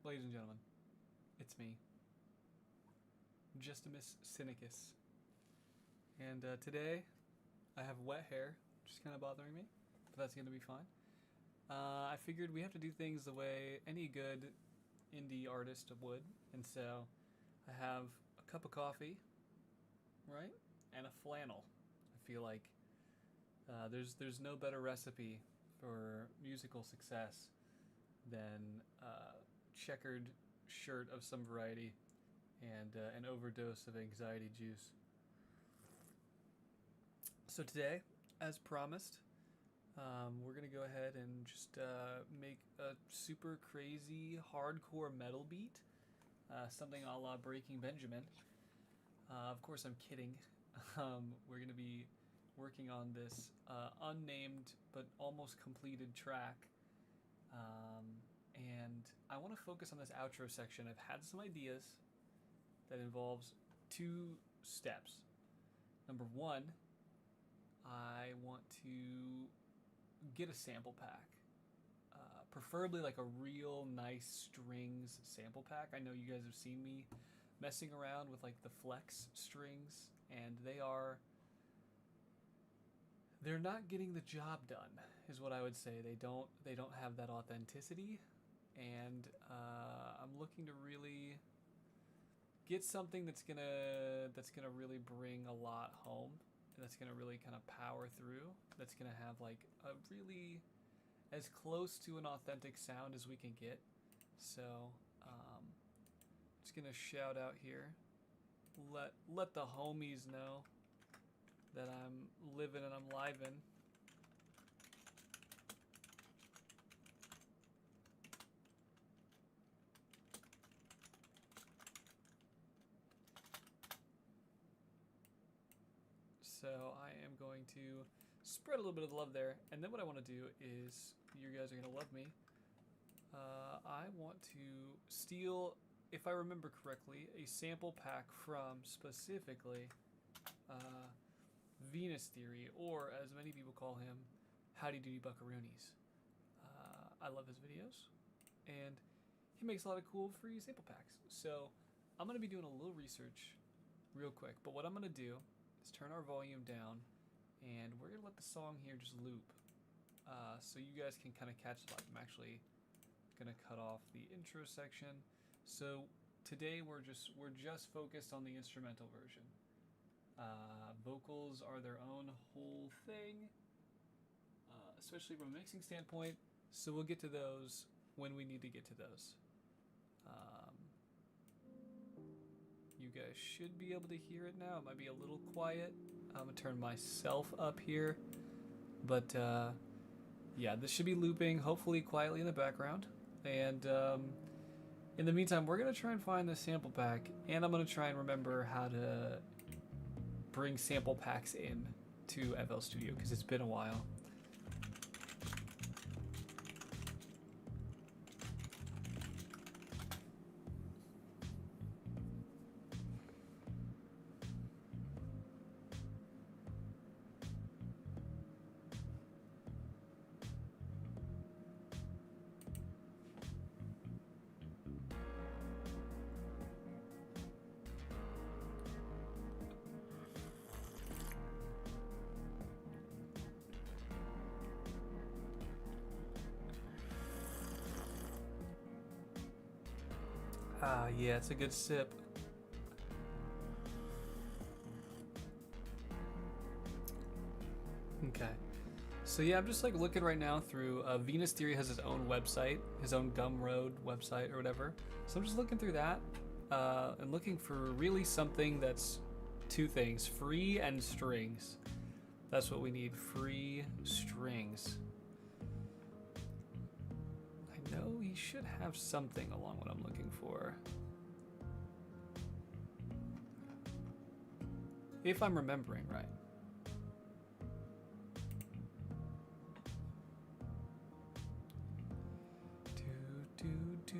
Ladies and gentlemen, it's me, Justimus Cynicus. And today, I have wet hair, which is kind of bothering me, but that's going to be fine. I figured we have to do things the way any good indie artist would, and so I have a cup of coffee, right, and a flannel. I feel like there's no better recipe for musical success than checkered shirt of some variety and an overdose of anxiety juice. So today, as promised, we're gonna go ahead and just make a super crazy hardcore metal beat, something a la Breaking Benjamin. Of course, I'm kidding. We're gonna be working on this unnamed but almost completed track. And I want to focus on this outro section. I've had some ideas that involves two steps. Number one, I want to get a sample pack, preferably like a real nice strings sample pack. I know you guys have seen me messing around with like the Flex strings, and they're not getting the job done, is what I would say. They don't have that authenticity, and I'm looking to really get something that's gonna really bring a lot home, that's gonna really kind of power through, that's gonna have like a really as close to an authentic sound as we can get. So just gonna shout out here, let the homies know that I'm living and I'm livin'. So I am going to spread a little bit of love there, and then what I want to do is, you guys are gonna love me. I want to steal, if I remember correctly, a sample pack from specifically uh, Venus Theory, or as many people call him, Howdy Doody Buckaroonies. I love his videos, and he makes a lot of cool free sample packs. So I'm gonna be doing a little research real quick, but what I'm gonna do is turn our volume down, and we're gonna let the song here just loop, so you guys can kind of catch the vibe. I'm actually gonna cut off the intro section. So today we're just focused on the instrumental version. Vocals are their own whole thing, especially from a mixing standpoint. So we'll get to those when we need to get to those. Um, you guys should be able to hear it now. It might be a little quiet. I'm gonna turn myself up here, but yeah, this should be looping hopefully quietly in the background. And in the meantime, we're gonna try and find the sample pack, and I'm gonna try and remember how to bring sample packs in to FL Studio because it's been a while. Ah, yeah, it's a good sip. Okay. So yeah, I'm just like looking right now through Venus Theory has his own website, his own Gumroad website or whatever. So I'm just looking through that and looking for really something that's two things: free and strings. That's what we need. Free strings. I know he should have something along what I'm looking for. If I'm remembering right. Do, do, do.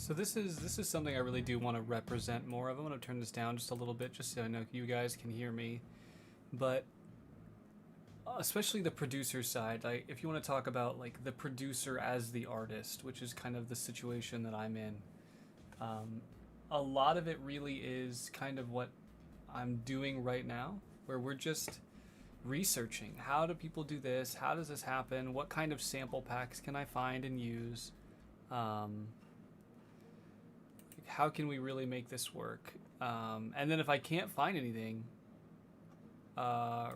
So this is something I really do want to represent more of. I'm going to turn this down just a little bit just so I know you guys can hear me. But especially the producer side, like if you want to talk about like the producer as the artist, which is kind of the situation that I'm in, a lot of it really is kind of what I'm doing right now, where we're just researching how do people do this, how does this happen, what kind of sample packs can I find and use, how can we really make this work, and then if I can't find anything,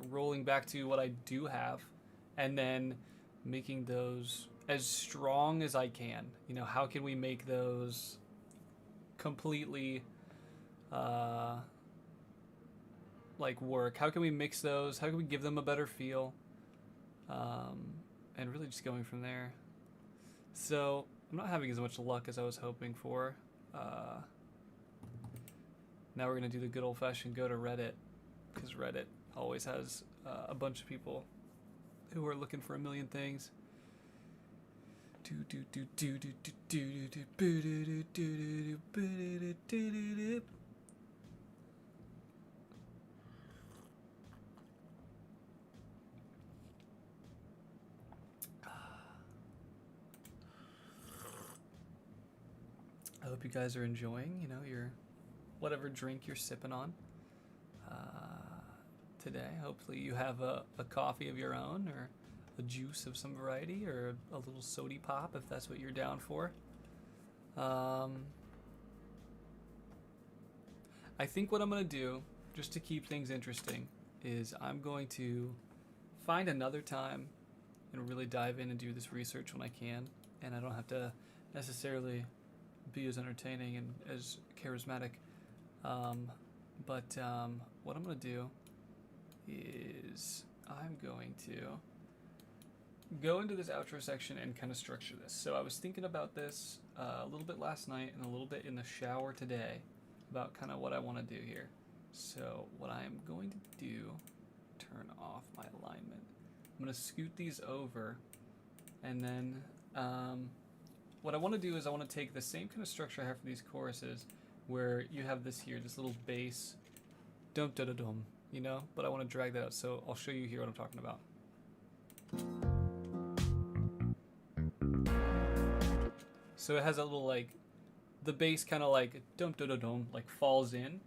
rolling back to what I do have, and then making those as strong as I can. You know, how can we make those completely like work? How can we mix those? How can we give them a better feel? And really just going from there. So I'm not having as much luck as I was hoping for. Now we're gonna do the good old-fashioned go to Reddit, because Reddit always has a bunch of people who are looking for a million things. I hope you guys are enjoying, you know, your whatever drink you're sipping on today. Hopefully you have a coffee of your own, or a juice of some variety, or a little sody pop if that's what you're down for. I think what I'm going to do, just to keep things interesting, is I'm going to find another time and really dive in and do this research when I can, and I don't have to necessarily be as entertaining and as charismatic. But what I'm going to do is I'm going to go into this outro section and kind of structure this. So I was thinking about this a little bit last night and a little bit in the shower today about kind of what I want to do here. So what I'm going to do, turn off my alignment. I'm going to scoot these over, and then what I want to do is I want to take the same kind of structure I have for these choruses, where you have this here, this little bass, dum da da dum, you know, but I want to drag that out, so I'll show you here what I'm talking about. So it has a little, like, the bass kind of like dum da da dum, like falls in.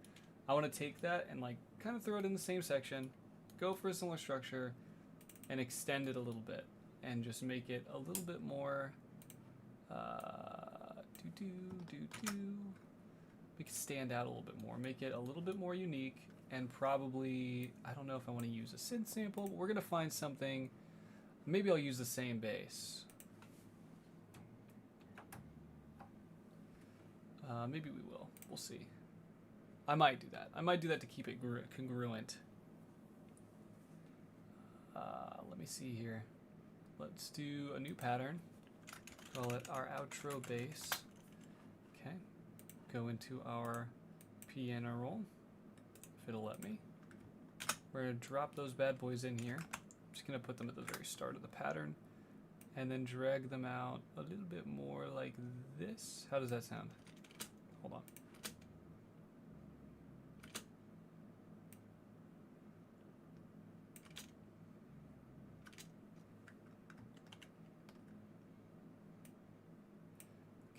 I want to take that and like kind of throw it in the same section, go for a similar structure, and extend it a little bit, and just make it a little bit more make it stand out a little bit more, make it a little bit more unique, and probably, I don't know if I want to use a synth sample, but we're going to find something. Maybe I'll use the same bass. Maybe we will. We'll see. I might do that. I might do that to keep it congruent. Let me see here. Let's do a new pattern. Call it our outro bass. Okay. Go into our piano roll, if it'll let me. We're going to drop those bad boys in here. I'm just going to put them at the very start of the pattern, and then drag them out a little bit more like this. How does that sound? Hold on.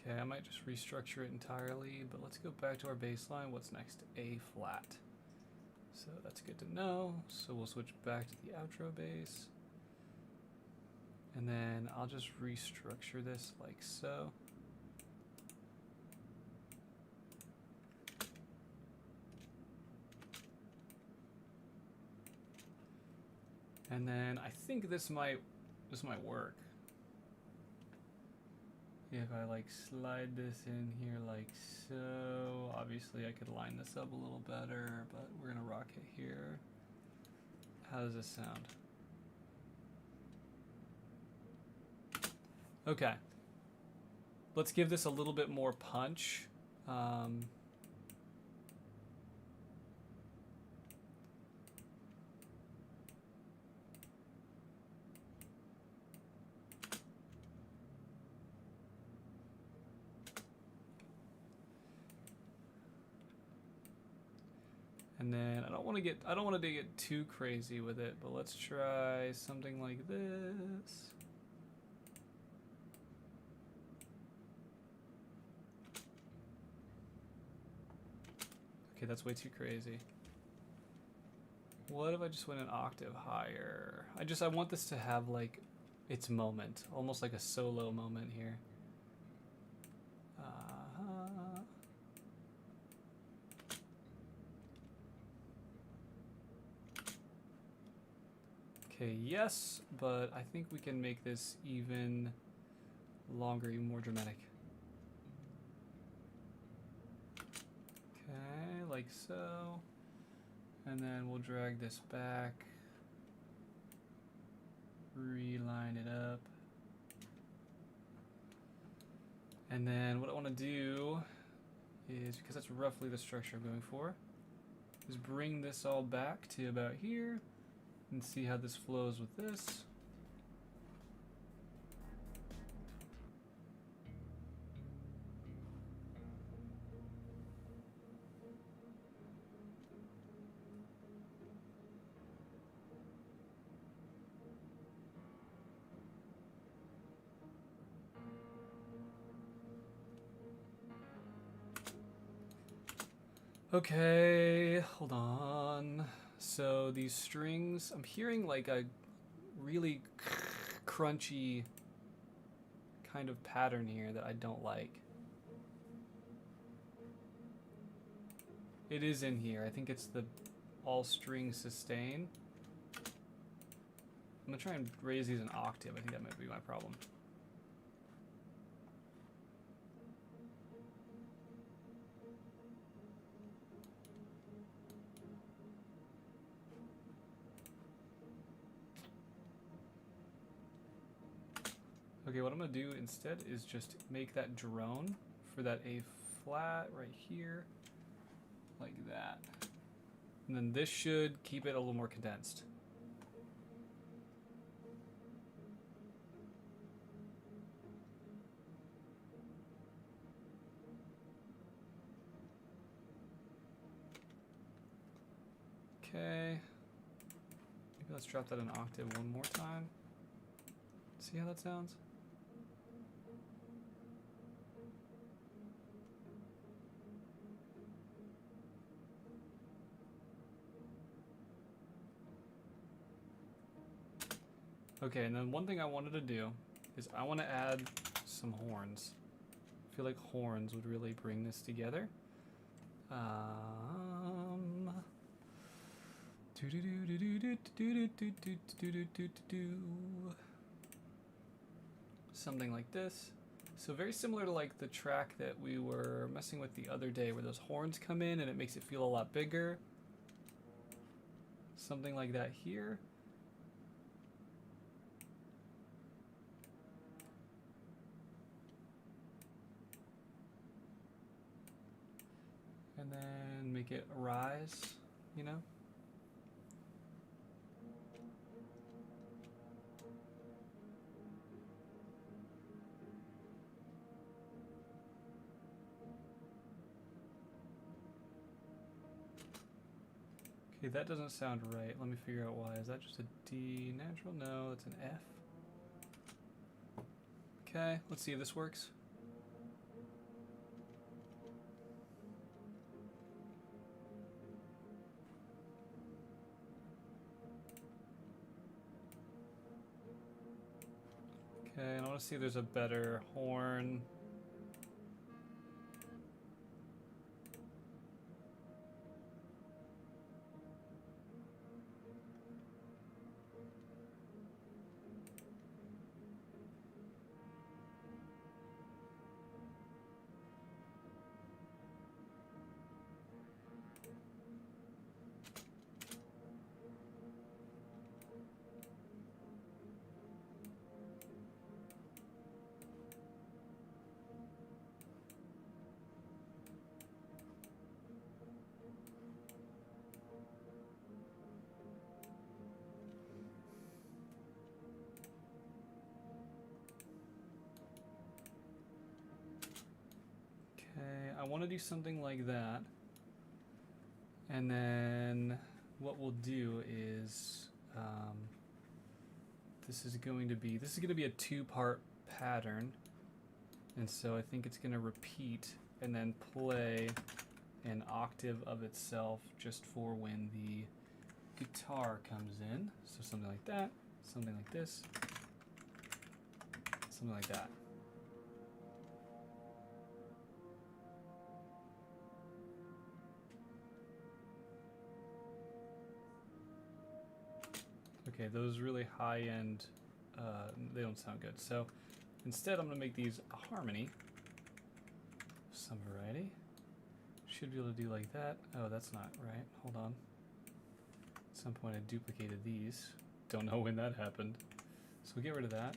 Okay, I might just restructure it entirely, but let's go back to our bass line. What's next? A flat. So that's good to know. So we'll switch back to the outro bass. And then I'll just restructure this like so. And then I think this might work. If I like slide this in here like so, obviously I could line this up a little better, but we're gonna rock it here. How does this sound? Okay. Let's give this a little bit more punch. And then I don't want to get too crazy with it, but let's try something like this. Okay, that's way too crazy. What if I just went an octave higher? I want this to have like its moment, almost like a solo moment here. Okay, yes, but I think we can make this even longer, even more dramatic. Okay, like so. And then we'll drag this back. Reline it up. And then what I want to do is, because that's roughly the structure I'm going for, is bring this all back to about here and see how this flows with this. Okay, hold on. So these strings, I'm hearing like a really crunchy kind of pattern here that I don't like. It is in here. I think it's the all string sustain. I'm gonna try and raise these an octave. I think that might be my problem. Okay, what I'm gonna do instead is just make that drone for that A flat right here, like that. And then this should keep it a little more condensed. Okay, maybe let's drop that an octave one more time. See how that sounds? Okay, and then one thing I wanted to do is I want to add some horns. I feel like horns would really bring this together. Something like this. So very similar to like the track that we were messing with the other day where those horns come in and it makes it feel a lot bigger. Something like that here. And then make it rise, you know? Okay, that doesn't sound right. Let me figure out why. Is that just a D natural? No, that's an F. Okay, let's see if this works. Okay, and I want to see if there's a better horn. I want to do something like that. And then what we'll do is this is going to be a 2-part pattern, and so I think it's going to repeat and then play an octave of itself just for when the guitar comes in. So something like that, something like this, something like that. Okay, those really high-end, they don't sound good. So instead I'm going to make these a harmony of some variety. Should be able to do like that. Oh, that's not right. Hold on. At some point I duplicated these. Don't know when that happened. So we'll get rid of that.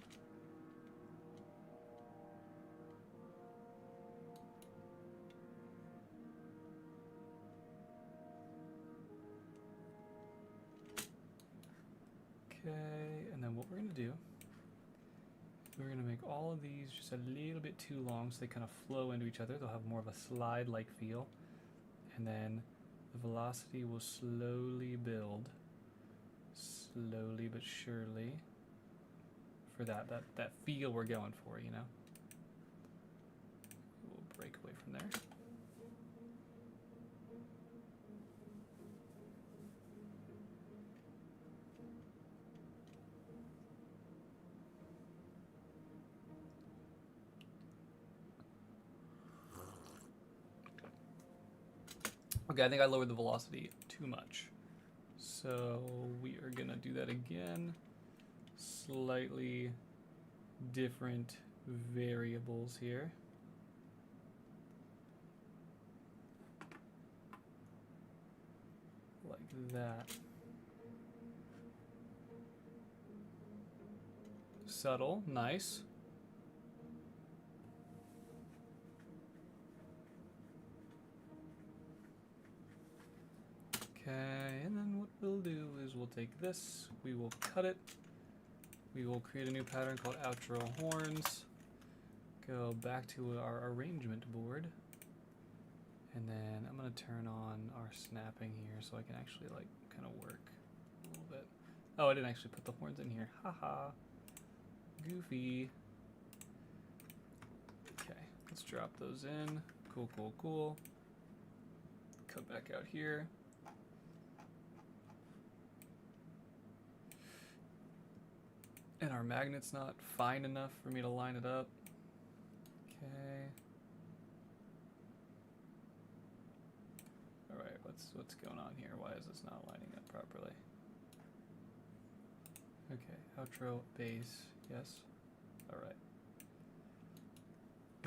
Okay, and then what we're going to do, we're going to make all of these just a little bit too long so they kind of flow into each other. They'll have more of a slide-like feel. And then the velocity will slowly build, slowly but surely, for that feel we're going for, you know? We'll break away from there. Okay, I think I lowered the velocity too much. So we are gonna do that again. Slightly different variables here. Like that. Subtle, nice. Okay, and then what we'll do is we'll take this, we will cut it, we will create a new pattern called outro horns, go back to our arrangement board, and then I'm going to turn on our snapping here so I can actually like kind of work a little bit. Oh, I didn't actually put the horns in here. Haha. Goofy. Okay, let's drop those in. Cool, cool, cool. Cut back out here. And our magnet's not fine enough for me to line it up. Okay. All right, what's going on here? Why is this not lining up properly? Okay, outro, bass, yes. All right.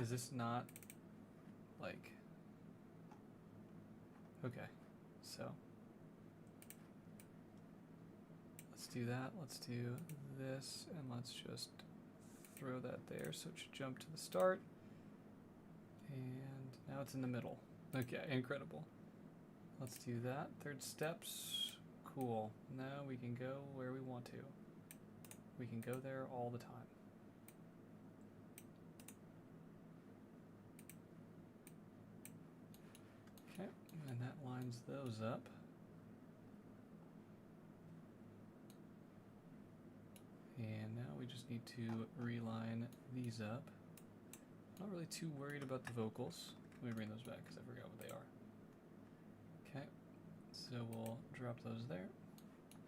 Is this not like, okay, so let's do that. Let's do this, and let's just throw that there so it should jump to the start. And now it's in the middle. Okay, incredible. Let's do that. Third steps. Cool. Now we can go where we want to. We can go there all the time. Okay, and that lines those up. And now we just need to reline these up. Not really too worried about the vocals. Let me bring those back because I forgot what they are. Okay, so we'll drop those there.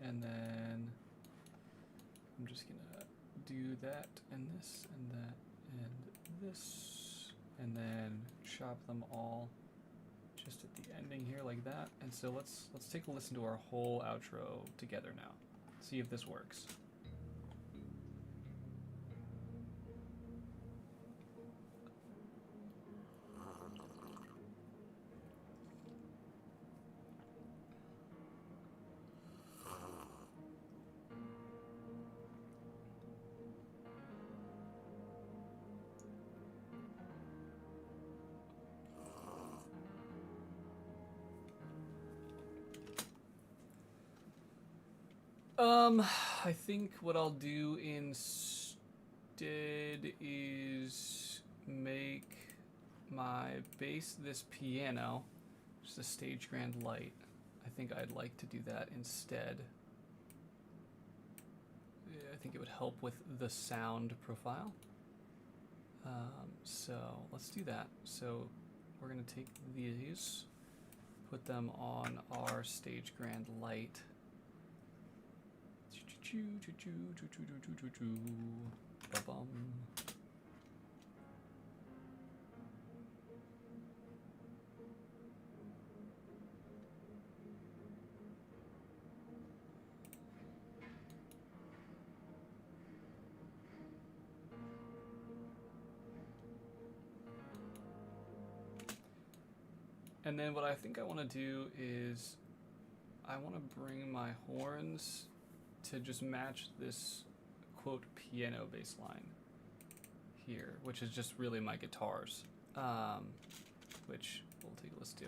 And then I'm just gonna do that and this and that and this. And then chop them all just at the ending here like that. And so let's take a listen to our whole outro together now. See if this works. I think what I'll do instead is make my bass this piano, just a stage grand light. I think I'd like to do that instead. I think it would help with the sound profile. So let's do that. So we're going to take these, put them on our Stage Grand light. Ba-bum. And then what I think I want to do is I want to bring my horns to just match this quote piano bass line here, which is just really my guitars, which we'll take a listen to.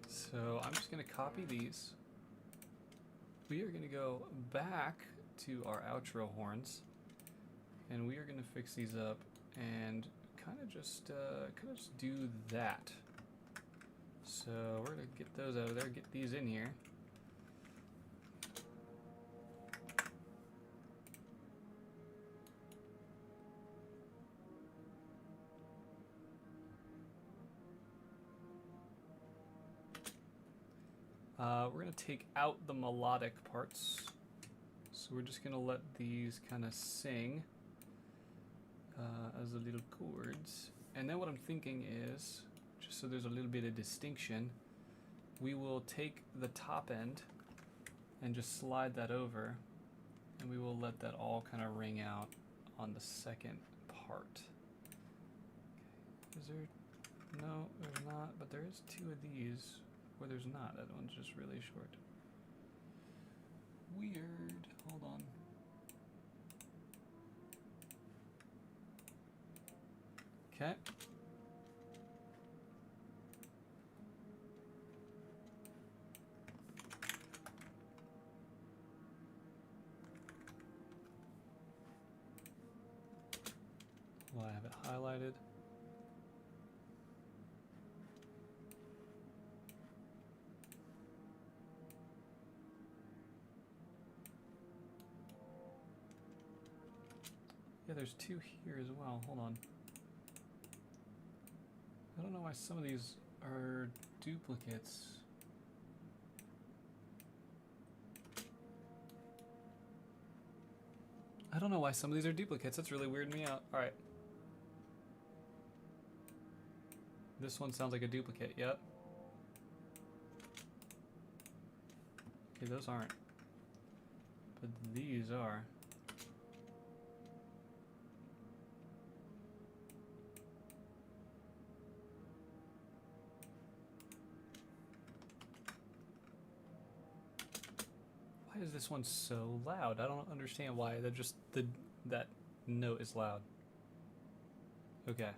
So I'm just going to copy these. We are going to go back to our outro horns, and we are going to fix these up and kind of just do that. So we're going to get those out of there, get these in here. We're going to take out the melodic parts. So we're just going to let these kind of sing as the little chords. And then what I'm thinking is, just so there's a little bit of distinction, we will take the top end and just slide that over, and we will let that all kind of ring out on the second part. Is there? No, there's not, but there is two of these. Or there's not. That one's just really short. Weird. Hold on. Okay. Well, I have it highlighted. Yeah, there's two here as well. Hold on. I don't know why some of these are duplicates. I don't know why some of these are duplicates. That's really weirding me out. All right. This one sounds like a duplicate. Yep. Okay, those aren't. But these are. Why is this one so loud? I don't understand why. That note is loud. Okay.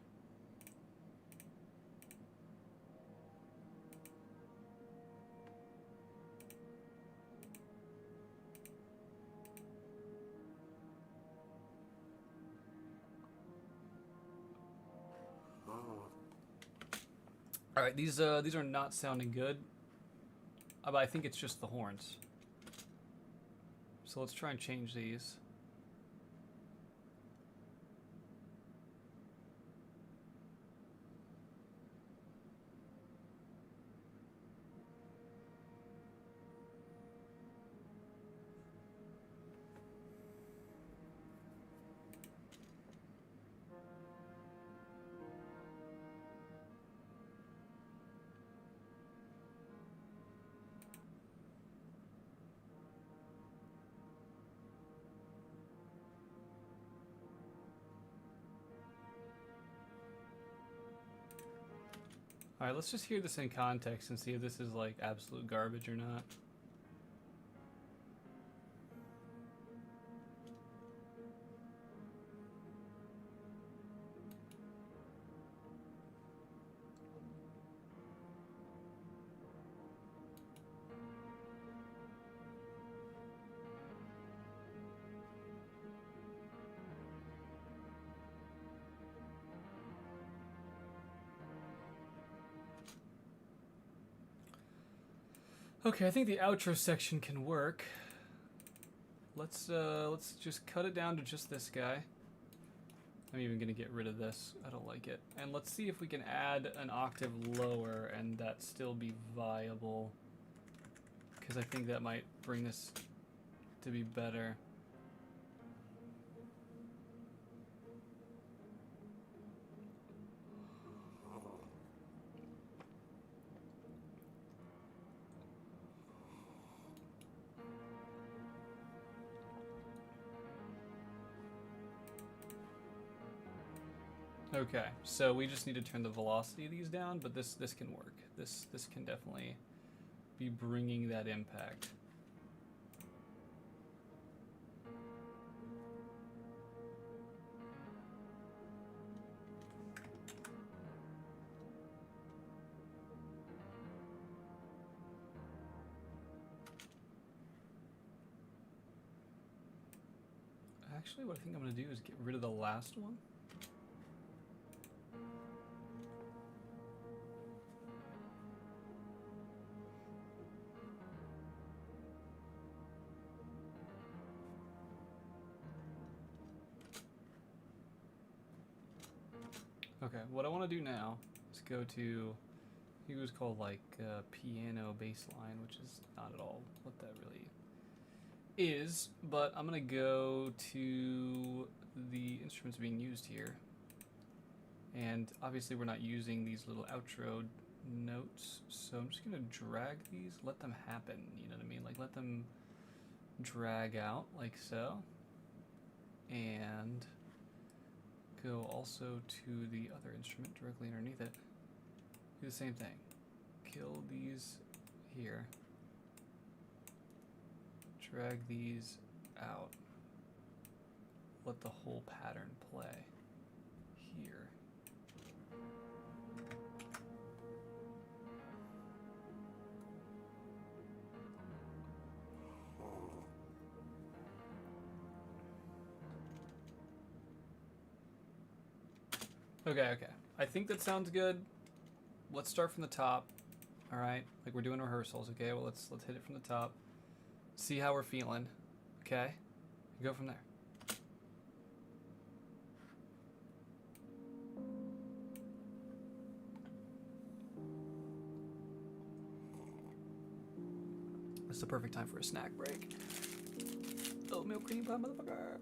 All right, these are not sounding good, but I think it's just the horns. So let's try and change these. All right, let's just hear this in context and see if this is like absolute garbage or not. Okay, I think the outro section can work. Let's just cut it down to just this guy. I'm even gonna get rid of this. I don't like it. And let's see if we can add an octave lower and that still be viable. Because I think that might bring this to be better. Okay, so we just need to turn the velocity of these down, but this can work. This can definitely be bringing that impact. Actually, what I think I'm going to do is get rid of the last one. Okay, what I want to do now is go to, he was called like piano bassline, which is not at all what that really is, but I'm going to go to the instruments being used here. And obviously we're not using these little outro notes, so I'm just going to drag these, let them happen, you know what I mean? Like let them drag out like so. And go also to the other instrument directly underneath it. Do the same thing. Kill these here. Drag these out. Let the whole pattern play here. Okay. I think that sounds good. Let's start from the top. All right, like we're doing rehearsals. Okay, well let's hit it from the top. See how we're feeling. Okay, go from there. It's the perfect time for a snack break. Oatmeal cream pie, motherfucker.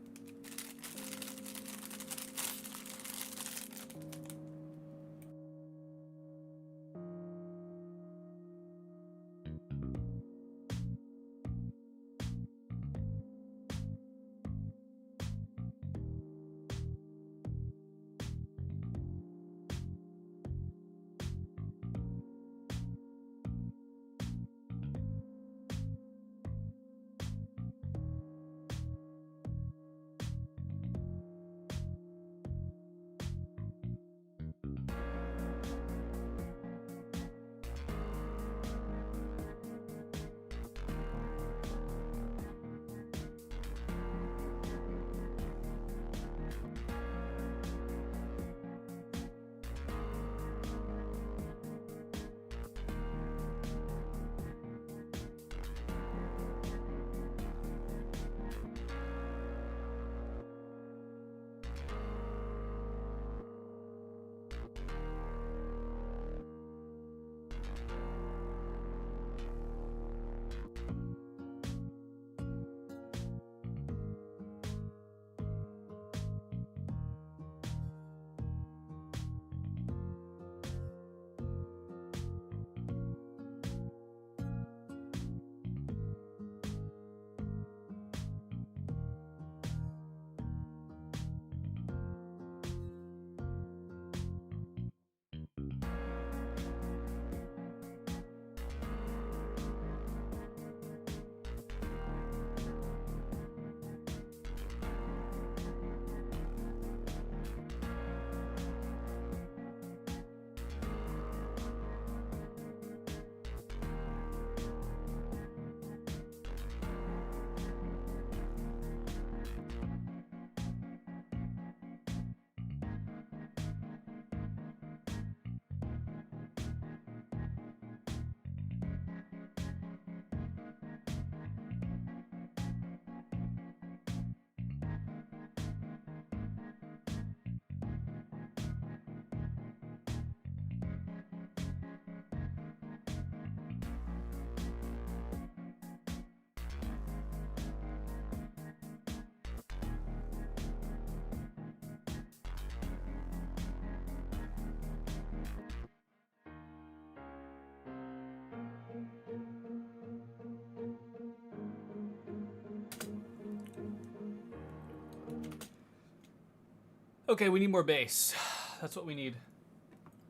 Okay, we need more bass. That's what we need.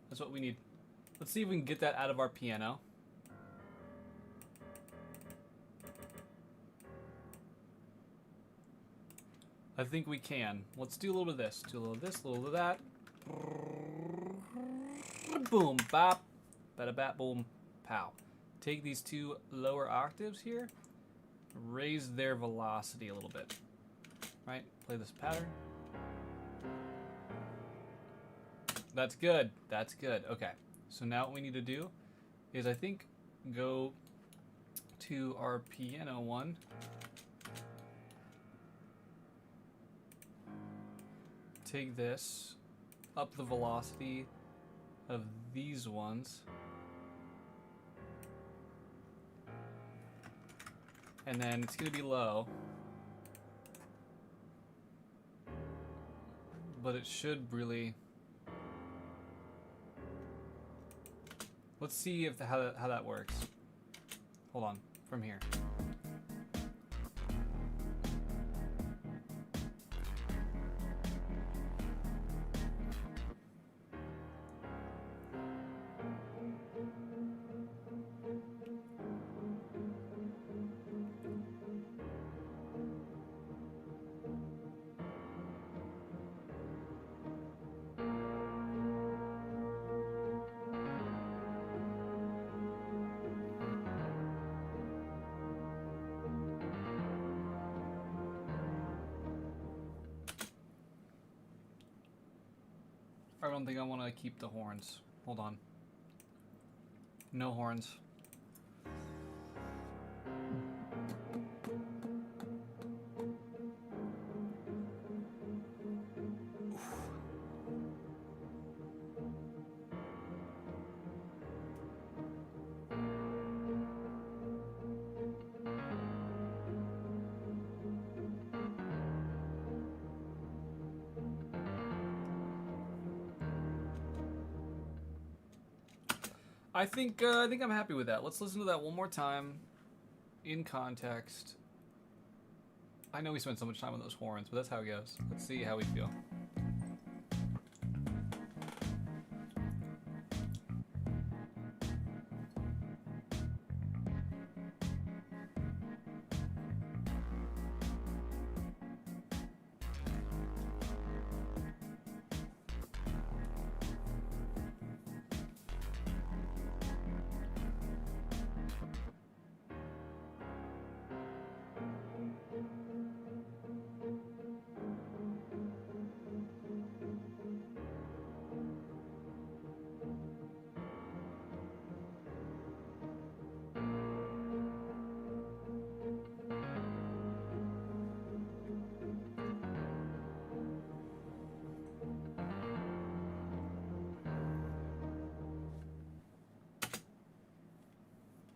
That's what we need. Let's see if we can get that out of our piano. I think we can. Let's do a little bit of this. Do a little of this, a little of that. Boom, bop. Bada bat, boom, pow. Take these two lower octaves here. Raise their velocity a little bit. Right? Play this pattern. That's good. That's good. Okay. So now what we need to do is, I think, go to our piano one. Take this, up the velocity of these ones. And then it's going to be low. But it should really... Let's see if how that works. Hold on, from here. I don't think I want to keep the horns. Hold on. No horns. I think I'm happy with that. Let's listen to that one more time, in context. I know we spent so much time on those horns, but that's how it goes. Let's see how we feel.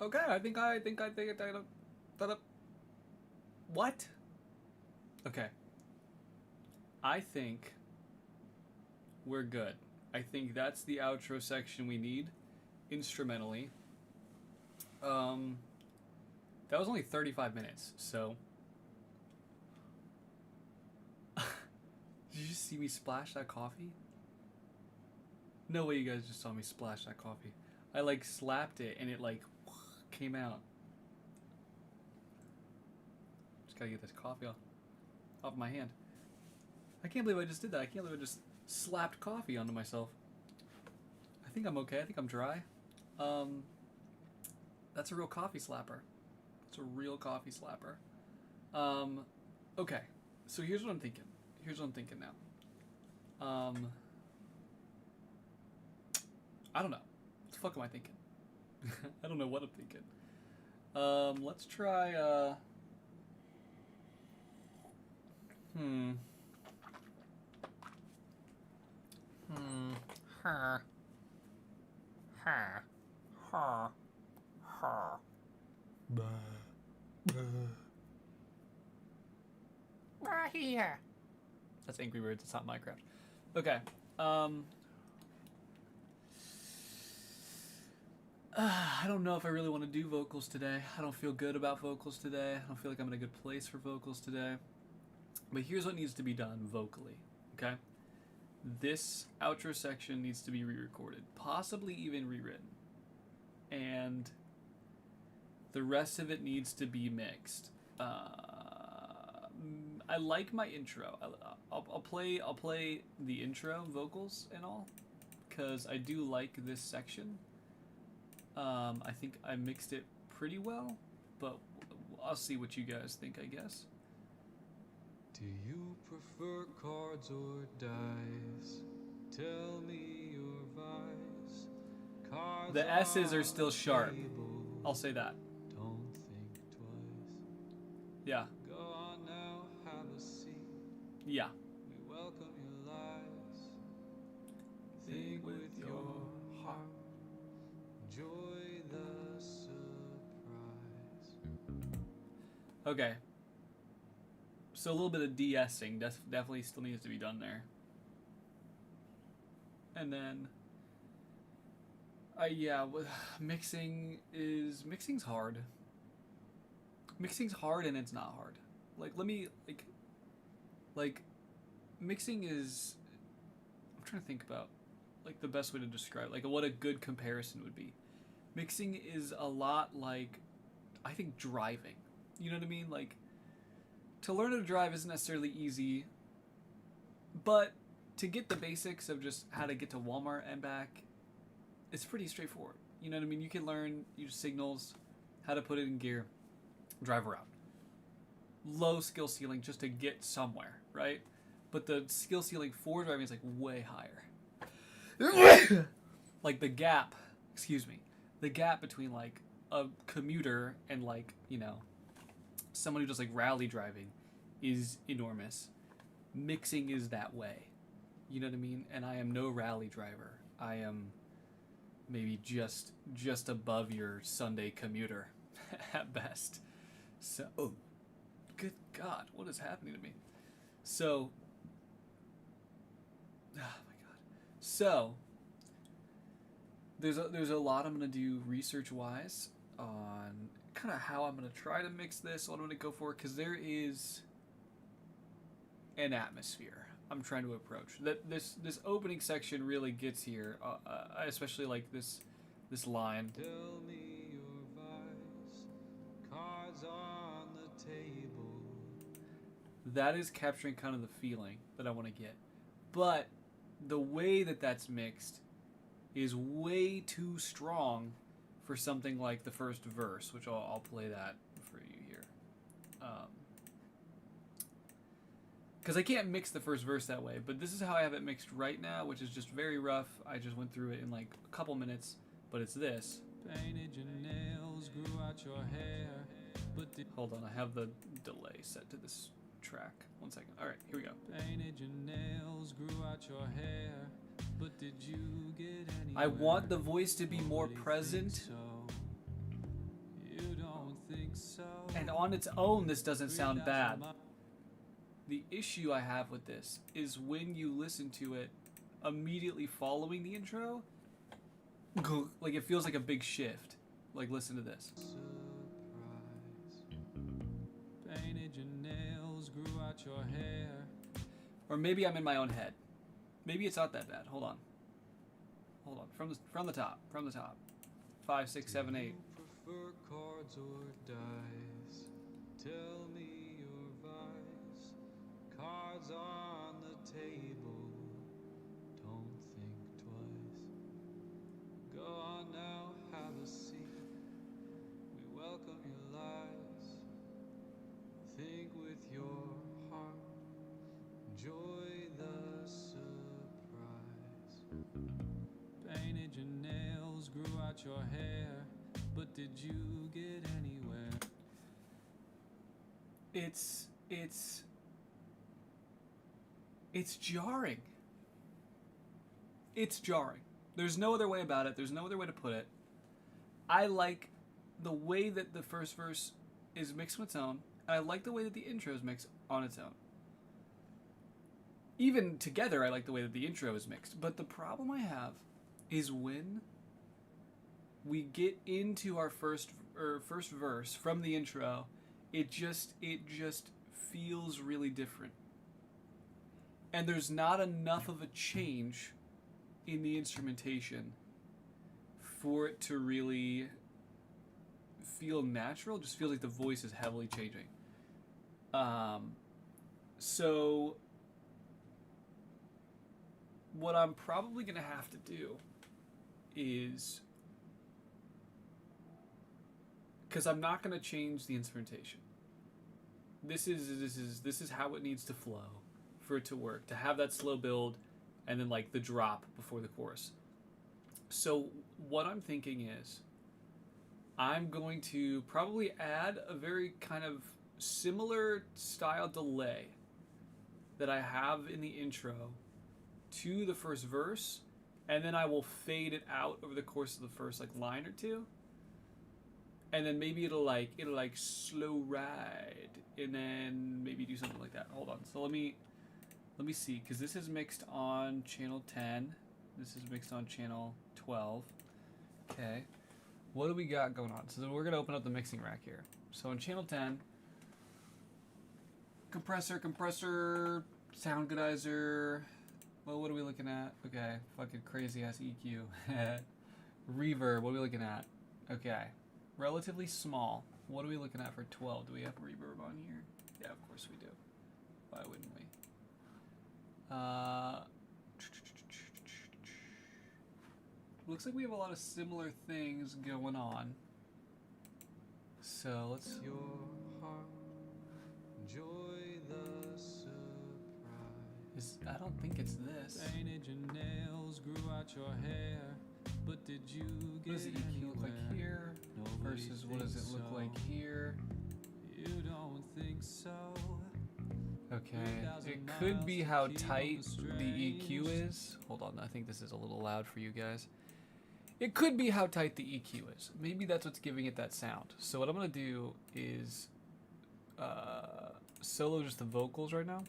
Okay, I think what? Okay. I think we're good. I think that's the outro section we need, instrumentally. That was only 35 minutes, so... Did you just see me splash that coffee? No way you guys just saw me splash that coffee. I, like, slapped it, and it, like, came out. Just gotta get this coffee off my hand. I can't believe I just did that. I can't believe I just slapped coffee onto myself. I think I'm okay. I think I'm dry. That's a real coffee slapper. It's a real coffee slapper. Okay. So here's what I'm thinking. Here's what I'm thinking now. I don't know. What the fuck am I thinking? I don't know what I'm thinking. Let's try, Her. Here. That's Angry Birds. It's not Minecraft. Okay. I don't know if I really want to do vocals today. I don't feel good about vocals today. I don't feel like I'm in a good place for vocals today. But here's what needs to be done vocally, okay? this outro section needs to be re-recorded, possibly even rewritten, and the rest of it needs to be mixed. I like my intro. I'll play the intro vocals and all, because I do like this section. I think I mixed it pretty well, but I'll see what you guys think, I guess. Do you prefer cards or dice? Tell me your vice. Cards The S's are still on the sharp. table. I'll say that. Don't think twice. Yeah. Go on now, have a seat. Yeah. We welcome your lies. Think with your heart. Enjoy the surprise. Okay. So a little bit of de-essing definitely still needs to be done there. And then, yeah, mixing's hard. Mixing's hard and it's not hard. Mixing is, I'm trying to think about, like, the best way to describe, like, what a good comparison would be. Mixing is a lot like, I think, driving. You know what I mean? Like, to learn how to drive isn't necessarily easy, but to get the basics of just how to get to Walmart and back, it's pretty straightforward. You know what I mean? You can learn, use signals, how to put it in gear, drive around. Low skill ceiling just to get somewhere, right? But the skill ceiling for driving is like way higher. Like the gap between like a commuter and, like, you know, someone who does like rally driving is enormous. Mixing is that way. You know what I mean? And I am no rally driver. I am maybe just above your Sunday commuter at best. So, oh, good God, what is happening to me? So, oh my God. So, there's a lot I'm gonna do research wise on kind of how I'm gonna try to mix this, what I'm gonna go for, because there is an atmosphere I'm trying to approach. That this opening section really gets here, especially like this line. Tell me your vice. Cards on the table. That is capturing kind of the feeling that I want to get, but the way that that's mixed is way too strong for something like the first verse, which I'll play that for you here. Because I can't mix the first verse that way, but this is how I have it mixed right now, which is just very rough. I just went through it in like a couple minutes, but it's this. Painted your nails, grew out your hair, but Hold on, I have the delay set to this track. 1 second. All right, here we go. painted your nails, grew out your hair, but did you get any? I want the voice to be more present, So you don't think so? and on its own, this doesn't sound bad. The issue I have with this is when you listen to it immediately following the intro, like it feels like a big shift. Like, listen to this. Surprise. Painted your nails, grew out your hair. Or maybe I'm in my own head. Maybe it's not that bad. Hold on. From the top. 5, 6, 7, 8. You prefer cards or dice? Tell me your vice. Cards on the table. Don't think twice. Go on now, have a seat. We welcome your lies. Think with your heart. Enjoy the surprise. Painted your nails, grew out your hair, but did you get anywhere? It's jarring. It's jarring. There's no other way about it. There's no other way to put it. I like the way that the first verse is mixed on its own, and I like the way that the intro is mixed on its own. Even together, I like the way that the intro is mixed. But the problem I have is when we get into our first verse from the intro, it just feels really different. and there's not enough of a change in the instrumentation for it to really feel natural. It just feels like the voice is heavily changing. So what I'm probably gonna have to do is, because I'm not gonna change the instrumentation. This is how it needs to flow for it to work, to have that slow build and then like the drop before the chorus. So what I'm thinking is I'm going to probably add a very kind of similar style delay that I have in the intro to the first verse, and then I will fade it out over the course of the first like line or two, and then maybe it'll like slow ride, and then maybe do something like that. Hold on. So let me see, because this is mixed on channel 10. This is mixed on channel 12. Okay. What do we got going on? So we're gonna open up the mixing rack here. So on channel 10, compressor, sound goodizer. Well, what are we looking at? Okay, fucking crazy ass EQ. Reverb, what are we looking at? Okay, relatively small. What are we looking at for 12? Do we have reverb on here? Yeah, of course we do. Why wouldn't we? Looks like we have a lot of similar things going on. So let's see. Your heart, enjoy the surprise. I don't think it's this. Painted your nails, grew out your hair, but did you get What does the EQ look like anywhere? here versus what does it look like here? You don't think so? Okay, it could be how tight the EQ is. Hold on, I think this is a little loud for you guys. It could be how tight the EQ is. Maybe that's what's giving it that sound. So what I'm gonna do is solo just the vocals right now,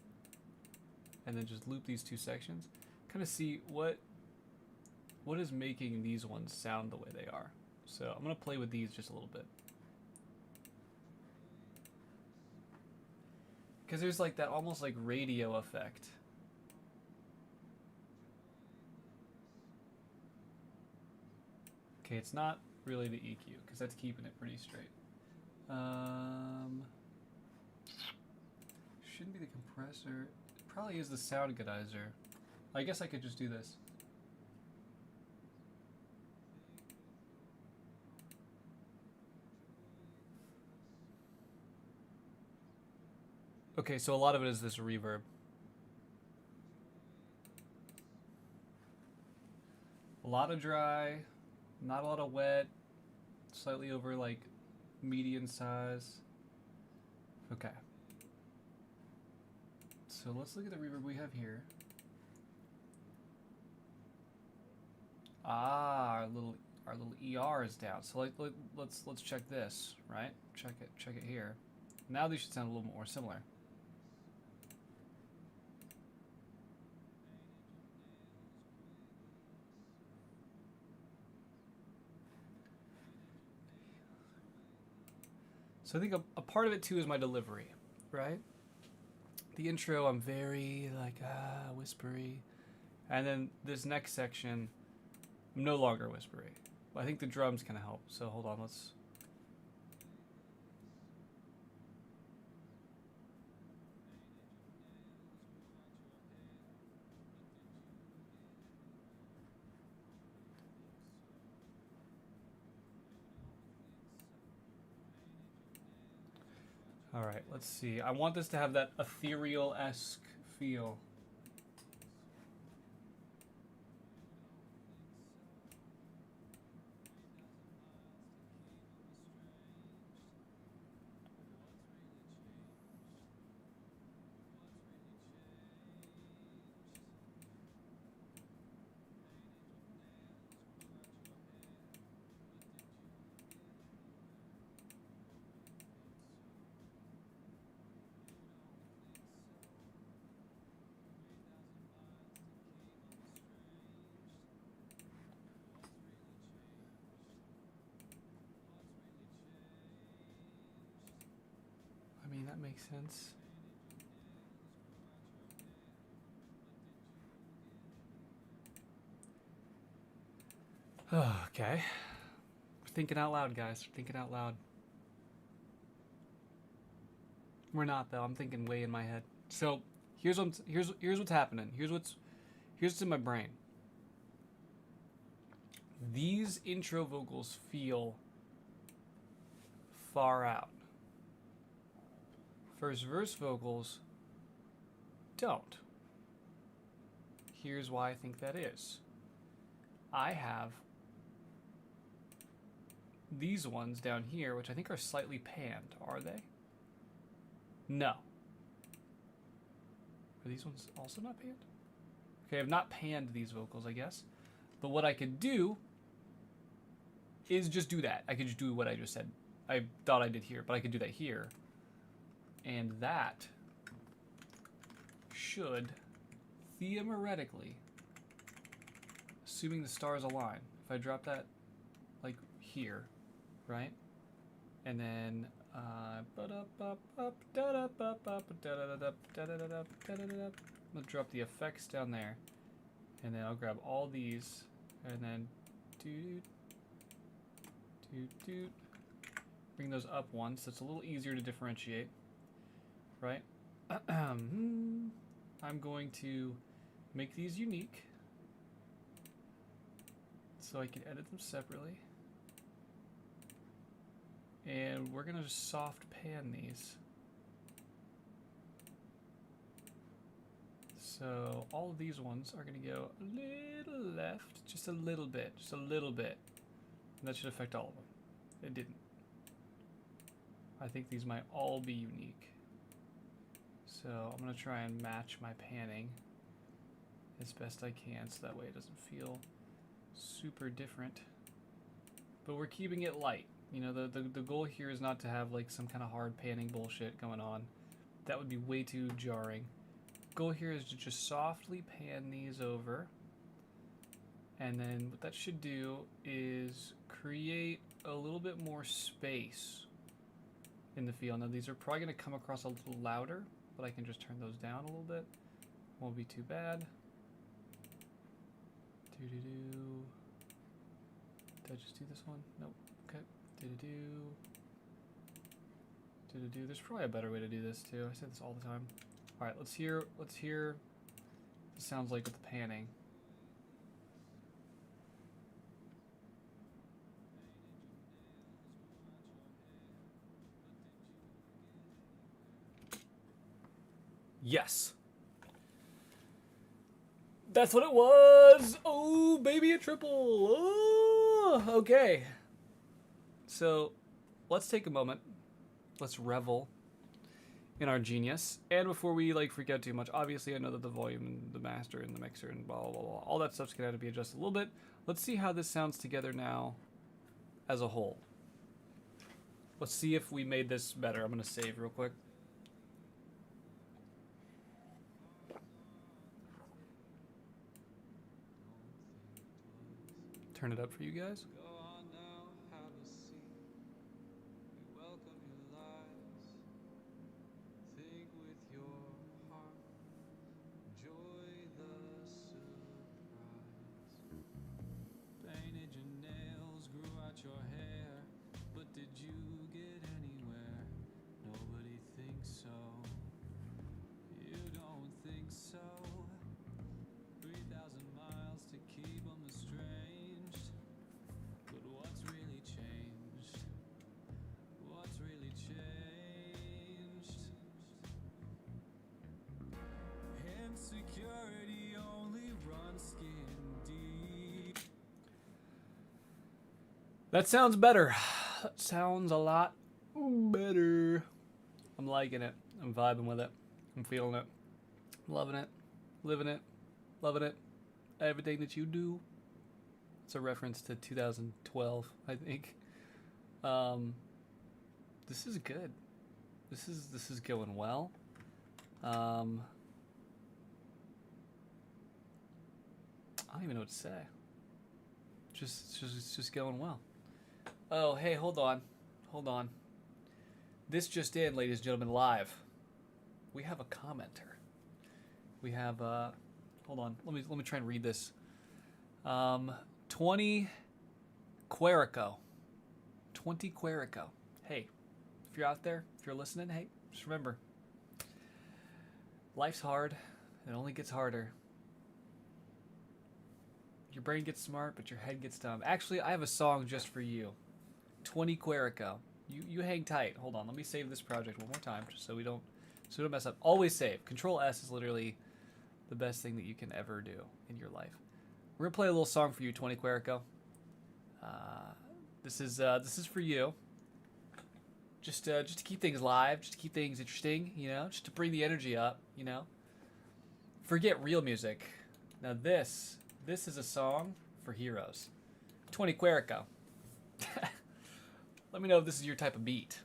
and then just loop these two sections. Kind of see what is making these ones sound the way they are. So I'm gonna play with these just a little bit. Because there's like that almost like radio effect. Okay, it's not really the EQ, because that's keeping it pretty straight. Shouldn't be the compressor. It probably is the sound goodizer. I guess I could just do this. Okay, so a lot of it is this reverb. A lot of dry, not a lot of wet, slightly over like median size. Okay. So let's look at the reverb we have here. Ah, our little ER is down. So let's check this, right? Check it here. Now these should sound a little more similar. So I think a part of it too is my delivery, right? The intro, I'm very like whispery, and then this next section, I'm no longer whispery. But I think the drums kind of help. So hold on, let's. All right, let's see. I want this to have that ethereal-esque feel. I mean, that makes sense. Okay. We're thinking out loud, guys. We're thinking out loud. We're not though. I'm thinking way in my head. So here's what's happening. Here's what's in my brain. These intro vocals feel far out. First verse vocals don't. Here's why I think that is. I have these ones down here, which I think are slightly panned. Are they? No. Are these ones also not panned? Okay, I've not panned these vocals, I guess. But what I could do is just do that. I could just do what I just said. I thought I did here, but I could do that here. And that should, theoretically, assuming the stars align, if I drop that like here, right? And then I'll drop the effects down there, and then I'll grab all these, and then bring those up once. So it's a little easier to differentiate, right? I'm going to make these unique so I can edit them separately. And we're gonna just soft pan these. So all of these ones are gonna go a little left, just a little bit, And that should affect all of them. It didn't. I think these might all be unique. So I'm gonna try and match my panning as best I can so that way it doesn't feel super different. But we're keeping it light. You know, the goal here is not to have like some kind of hard panning bullshit going on. That would be way too jarring. Goal here is to just softly pan these over. And then what that should do is create a little bit more space in the feel. Now these are probably going to come across a little louder, but I can just turn those down a little bit. Won't be too bad. Did I just do this one? Nope. Okay. There's probably a better way to do this too. I say this all the time. All right, let's hear what it sounds like with the panning. Yes. That's what it was. Oh, baby, a triple. Oh, okay. So let's take a moment. Let's revel in our genius. And before we like freak out too much, obviously I know that the volume and the master and the mixer and blah, blah, blah, all that stuff's gonna have to be adjusted a little bit. Let's see how this sounds together now as a whole. Let's see if we made this better. I'm gonna save real quick. Turn it up for you guys. Your hair, but did you get anywhere? Nobody thinks so. You don't think so. 3,000 miles to keep them estranged. But what's really changed? What's really changed? Insecurity only runs skin deep. That sounds better. That sounds a lot better. I'm liking it. I'm vibing with it. I'm feeling it. Loving it. Living it. Loving it. Everything that you do. It's a reference to 2012, I think. This is good. This is going well. I don't even know what to say. It's just going well. Oh, hey, hold on. This just in, ladies and gentlemen, live. We have a commenter. We have hold on. Let me try and read this. 20 Querico. 20 Querico. Hey, if you're out there, if you're listening, hey, just remember, life's hard. It only gets harder. Your brain gets smart, but your head gets dumb. Actually, I have a song just for you. 20 Querico. You hang tight. Hold on. Let me save this project one more time, just so we don't mess up. Always save. Control S is literally the best thing that you can ever do in your life. We're gonna play a little song for you, 20 Querico. This is for you. Just to keep things live, just to keep things interesting, you know, just to bring the energy up, you know. Forget real music. Now this is a song for heroes. 20 Querico. Let me know if this is your type of beat.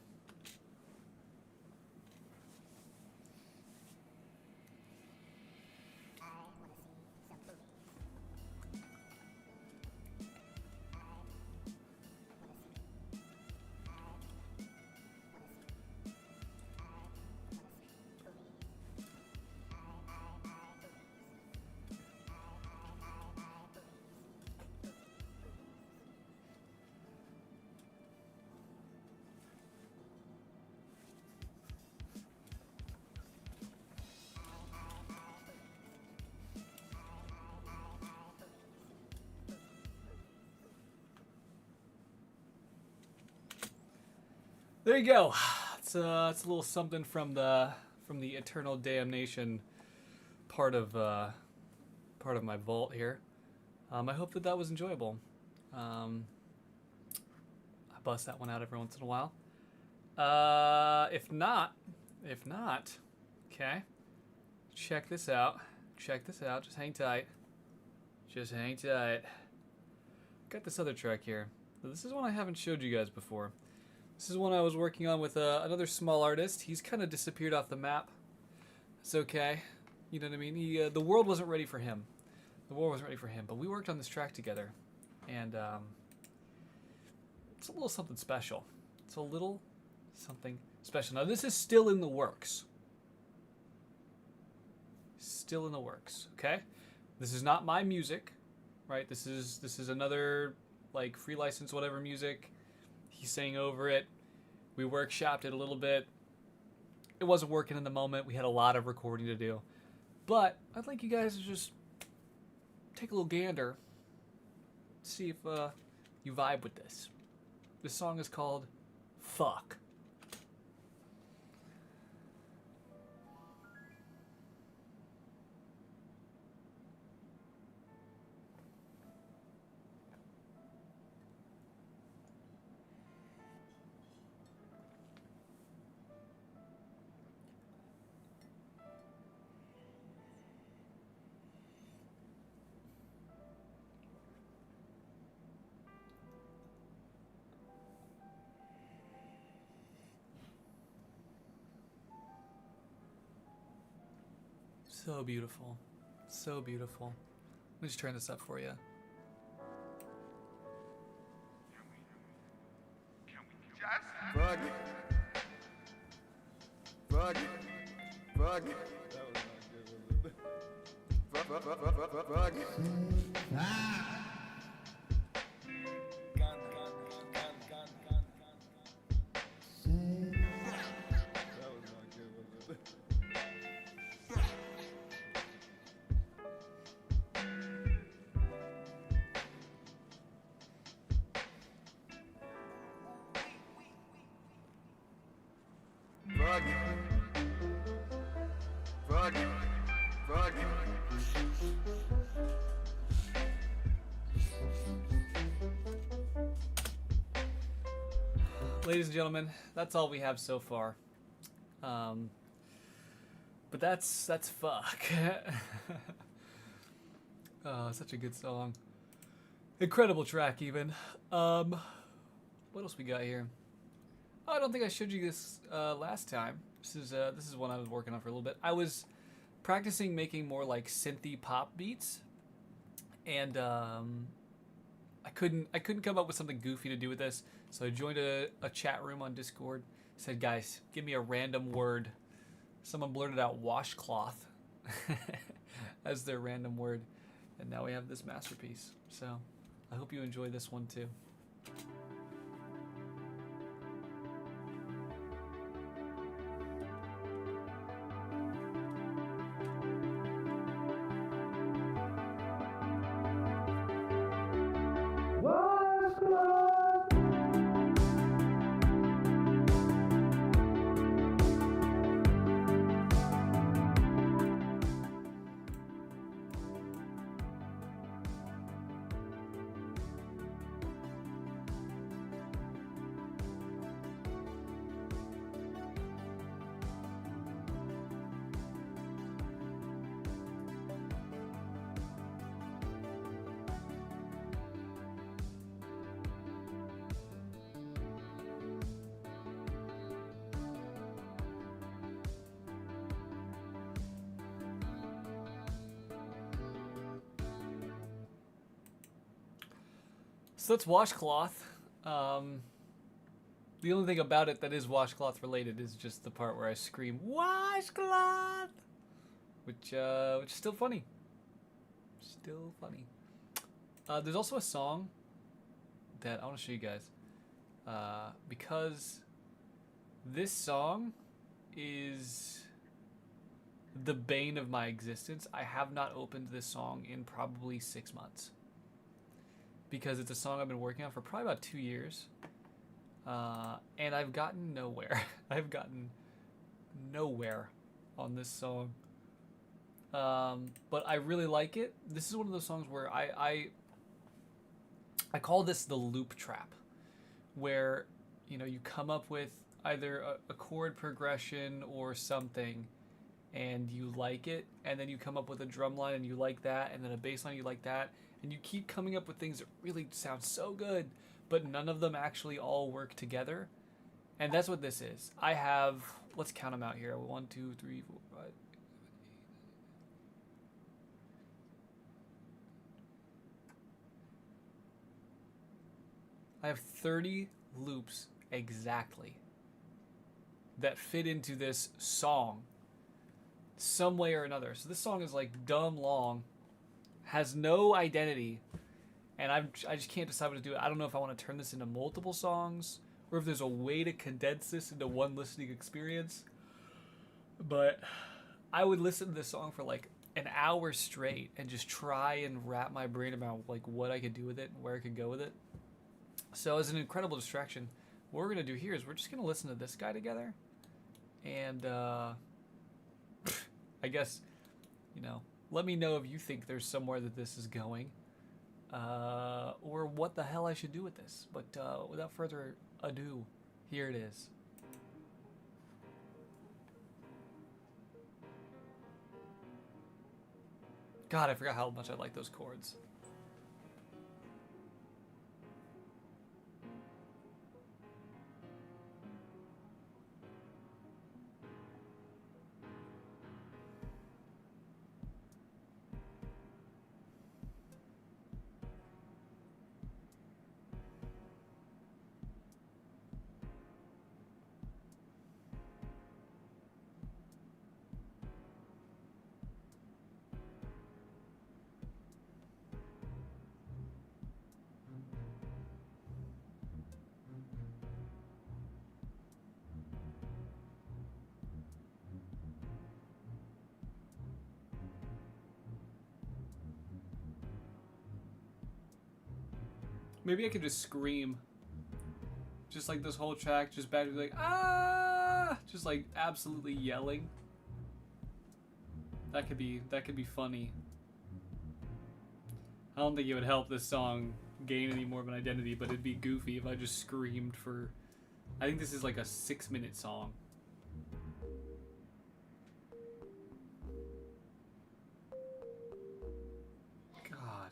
There you go. It's a little something from the Eternal Damnation part of my vault here. I hope that was enjoyable. I bust that one out every once in a while. If not, okay. Check this out. Just hang tight. Got this other track here. This is one I haven't showed you guys before. This is one I was working on with another small artist. He's kind of disappeared off the map. It's okay. You know what I mean? The world wasn't ready for him. But we worked on this track together. And it's a little something special. Now, this is still in the works. Okay? This is not my music, right? This is another, like, free license, whatever music. He sang over it. We workshopped it a little bit. It wasn't working in the moment. We had a lot of recording to do. But I'd like you guys to just take a little gander. See if you vibe with this. This song is called Fuck. So beautiful. So beautiful. Let me just turn this up for you. Fuck it. Fuck it. Fuck it. That was not good, was it? Fuck it. Fuck it. Fuck it. Fuck it. Ladies and gentlemen, that's all we have so far. But that's fuck. Oh, such a good song. Incredible track, even. What else we got here? Oh, I don't think I showed you this last time. This is one I was working on for a little bit. I was practicing making more like synthy pop beats, and I couldn't come up with something goofy to do with this. So I joined a chat room on Discord. Said, guys, give me a random word. Someone blurted out washcloth as their random word, and now we have this masterpiece. So I hope you enjoy this one too. So that's Washcloth. The only thing about it that is Washcloth related is just the part where I scream Washcloth, which is still funny. Still funny. There's also a song that I want to show you guys because this song is the bane of my existence. I have not opened this song in probably 6 months. Because it's a song I've been working on for probably about 2 years. And I've gotten nowhere. I've gotten nowhere on this song. But I really like it. This is one of those songs where I call this the loop trap. Where, you know, you come up with either a chord progression or something and you like it, and then you come up with a drum line and you like that, and then a bass line you like that, and you keep coming up with things that really sound so good, but none of them actually all work together. And that's what this is. I have, let's count them out here. 1, 2, 3, 4, 5. I have 30 loops exactly that fit into this song some way or another. So this song is like dumb long, has no identity, and I just can't decide what to do. I don't know if I want to turn this into multiple songs or if there's a way to condense this into one listening experience. But I would listen to this song for like an hour straight and just try and wrap my brain around like what I could do with it and where I could go with it. So as an incredible distraction, what we're going to do here is we're just going to listen to this guy together. And I guess, you know, let me know if you think there's somewhere that this is going. Or what the hell I should do with this. But without further ado, here it is. God, I forgot how much I like those chords. Maybe I could just scream. Just like this whole track, just back to be like, ah! Just like absolutely yelling. That could be funny. I don't think it would help this song gain any more of an identity, but it'd be goofy if I just screamed for... I think this is like a 6-minute song. God.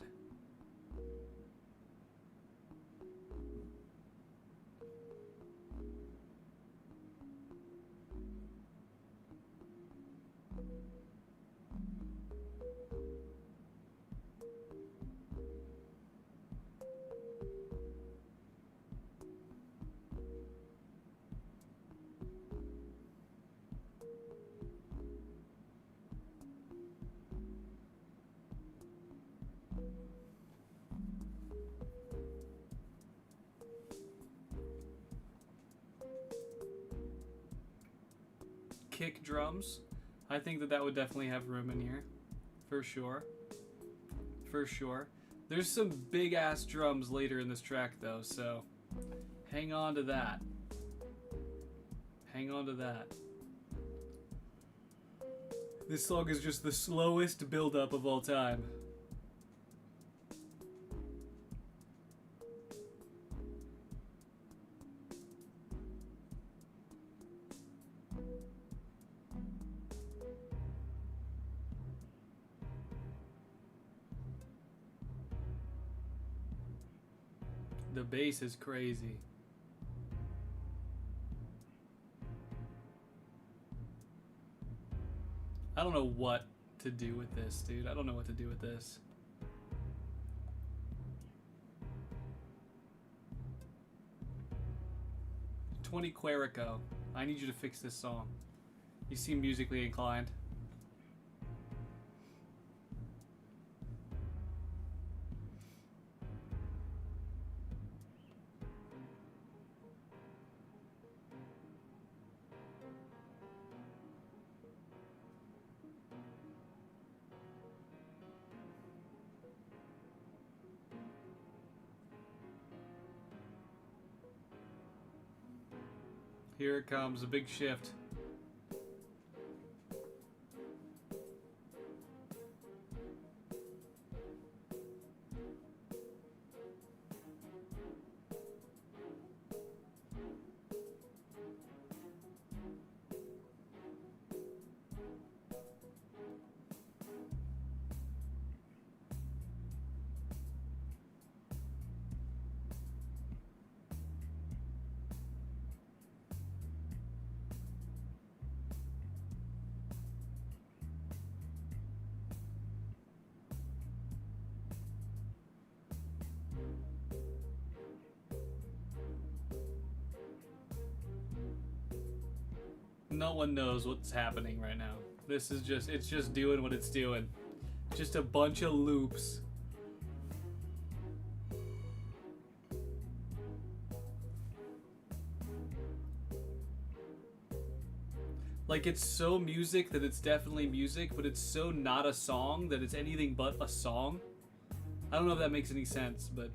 kick drums. I think that would definitely have room in here. For sure. For sure. There's some big ass drums later in this track though, so hang on to that. Hang on to that. This song is just the slowest build up of all time. The bass is crazy. I don't know what to do with this, dude. I don't know what to do with this. Twenty Querico. I need you to fix this song. You seem musically inclined. Here it comes, a big shift. No one knows what's happening right now. This is just, it's just doing what it's doing. Just a bunch of loops. Like, it's so music that it's definitely music, but it's so not a song that it's anything but a song. I don't know if that makes any sense, but...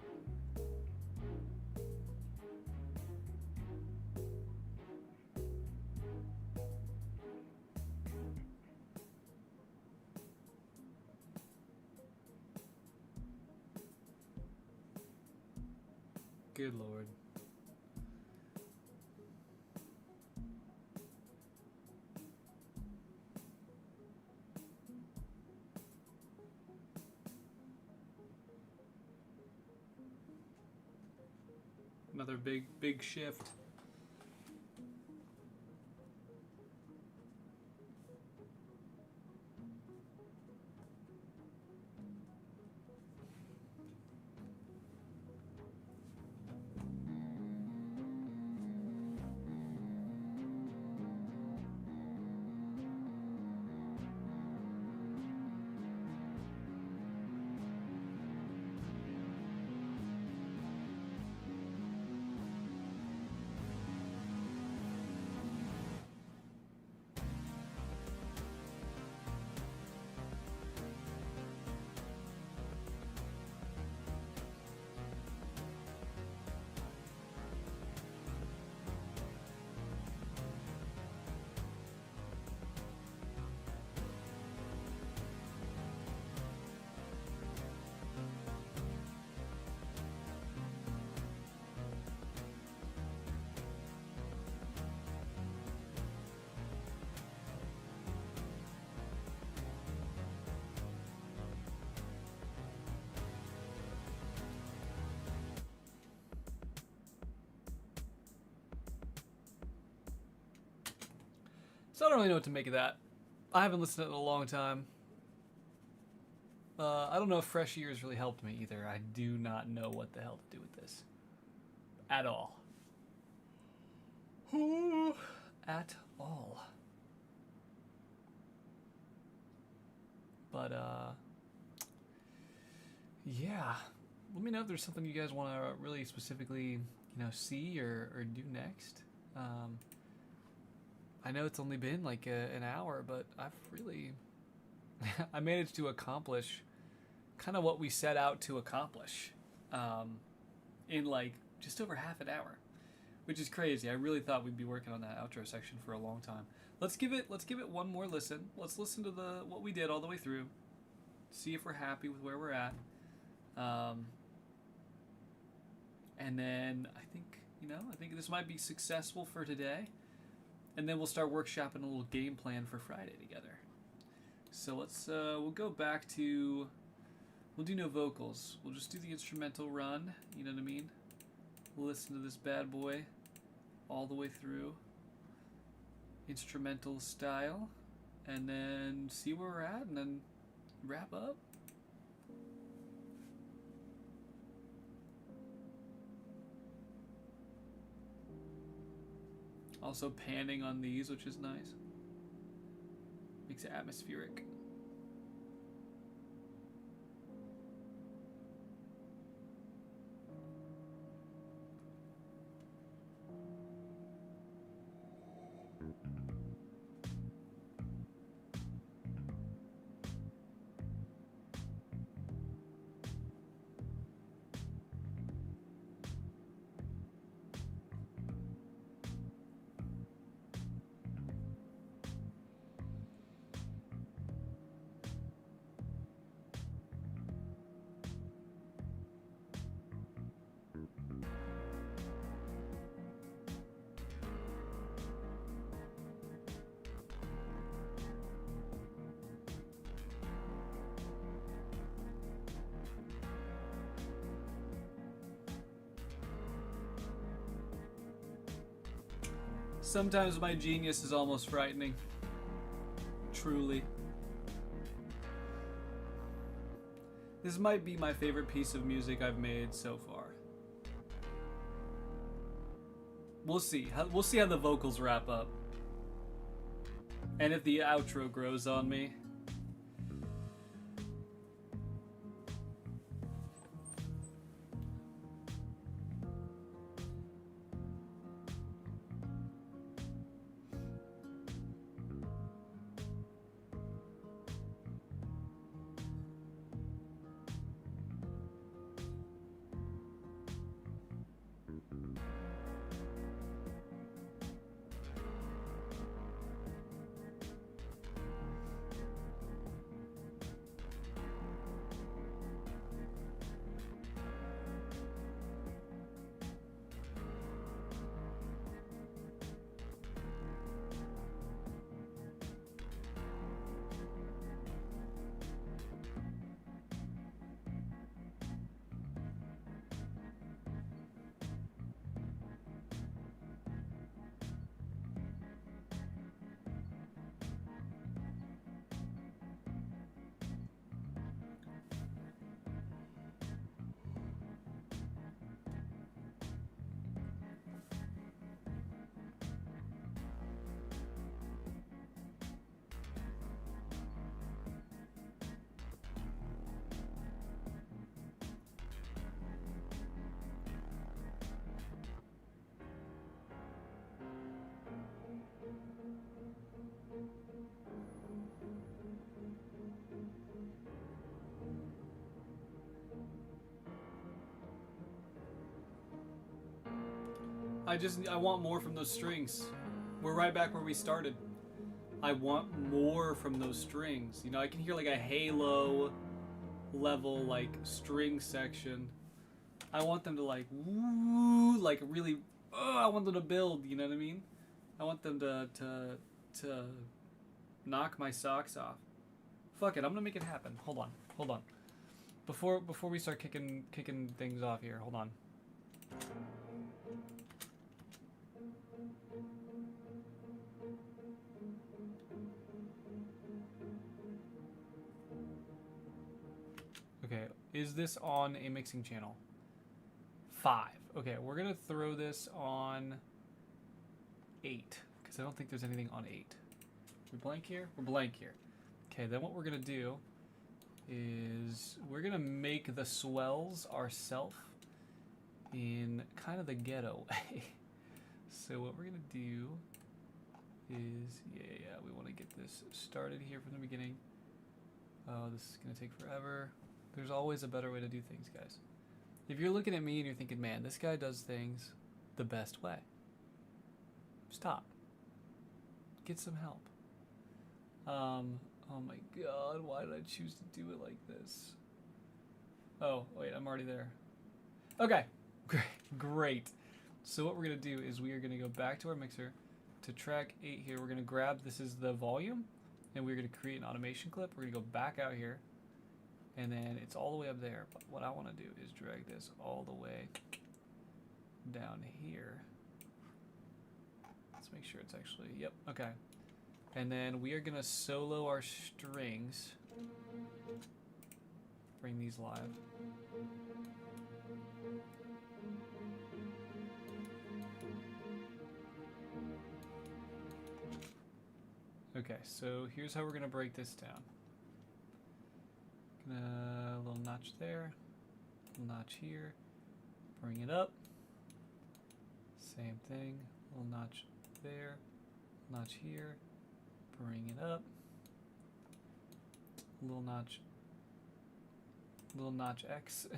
Good Lord. Another big shift. So I don't really know what to make of that. I haven't listened to it in a long time. I don't know if fresh ears really helped me either. I do not know what the hell to do with this. At all. At all. But, yeah. Let me know if there's something you guys want to really specifically, see or do next. I know it's only been like an hour, but I've really I managed to accomplish kind of what we set out to accomplish in like just over half an hour, which is crazy. I really thought we'd be working on that outro section for a long time. Let's give it one more listen. Let's listen to what we did all the way through. See if we're happy with where we're at. And then I think this might be successful for today. And then we'll start workshopping a little game plan for Friday together. So we'll go back to, we'll do no vocals. We'll just do the instrumental run, you know what I mean? We'll listen to this bad boy all the way through, instrumental style, and then see where we're at, and then wrap up. Also panning on these, which is nice. Makes it atmospheric. Sometimes my genius is almost frightening. Truly. This might be my favorite piece of music I've made so far. We'll see. We'll see how the vocals wrap up. And if the outro grows on me. I want more from those strings. We're right back where we started. I want more from those strings. You know, I can hear like a Halo level like string section. I want them to like woo, like really. I want them to build. You know what I mean? I want them to knock my socks off. Fuck it, I'm gonna make it happen. Hold on. Before we start kicking things off here, hold on. Okay, is this on a mixing channel? 5. Okay, we're gonna throw this on 8, because I don't think there's anything on 8. We blank here? We're blank here. Okay, then what we're gonna do is we're gonna make the swells ourselves in kind of the ghetto way. So what we're gonna do is, yeah, we want to get this started here from the beginning. Oh, this is going to take forever. There's always a better way to do things, guys. If you're looking at me and you're thinking, man, this guy does things the best way, stop. Get some help. Oh my god, why did I choose to do it like this? Oh, wait, I'm already there. Okay, great. So what we're going to do is we are going to go back to our mixer. To track 8 here, we're going to grab, this is the volume, and we're going to create an automation clip. We're going to go back out here, and then it's all the way up there. But what I want to do is drag this all the way down here. Let's make sure it's actually, yep, okay. And then we are going to solo our strings. Bring these live. Okay, so here's how we're gonna break this down. Gonna a little notch there, little notch here, bring it up. Same thing, little notch there, notch here, bring it up. Little notch X